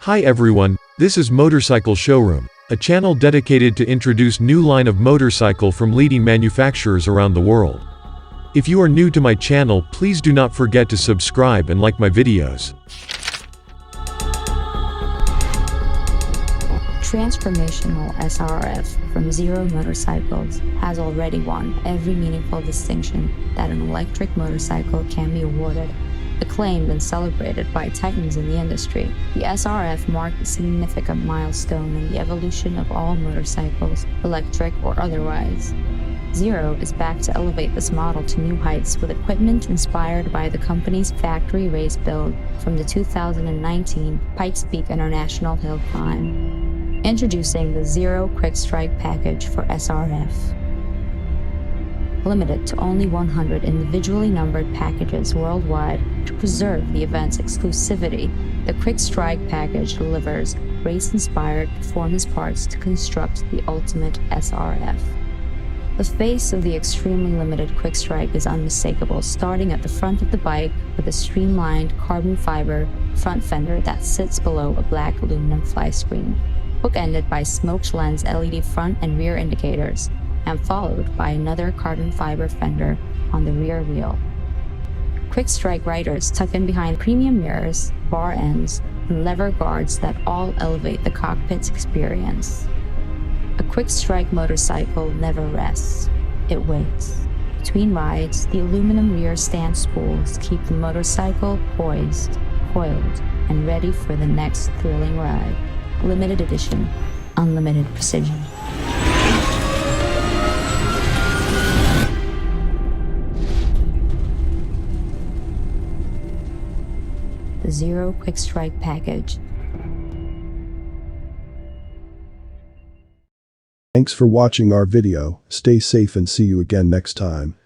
Hi everyone, this is Motorcycle Showroom, a channel dedicated to introduce new line of motorcycle from leading manufacturers around the world. If you are new to my channel, please do not forget to subscribe and like my videos. Transformational SRF from Zero Motorcycles has already won every meaningful distinction that an electric motorcycle can be awarded. Acclaimed and celebrated by titans in the industry, the SRF marked a significant milestone in the evolution of all motorcycles, electric or otherwise. Zero is back to elevate this model to new heights with equipment inspired by the company's factory race build from the 2019 Pikes Peak International Hill Climb. Introducing the Zero Quickstrike package for SRF. Limited to only 100 individually numbered packages worldwide to preserve the event's exclusivity, the Quickstrike package delivers race-inspired performance parts to construct the ultimate SRF. The face of the extremely limited Quickstrike is unmistakable, starting at the front of the bike with a streamlined carbon fiber front fender that sits below a black aluminum fly screen, bookended by smoked lens LED front and rear indicators, and followed by another carbon fiber fender on the rear wheel. Quickstrike riders tuck in behind premium mirrors, bar ends, and lever guards that all elevate the cockpit's experience. A Quickstrike motorcycle never rests, it waits. Between rides, the aluminum rear stand spools keep the motorcycle poised, coiled, and ready for the next thrilling ride. Limited edition, unlimited precision. The Zero Quickstrike package. Thanks for watching our video. Stay safe and see you again next time.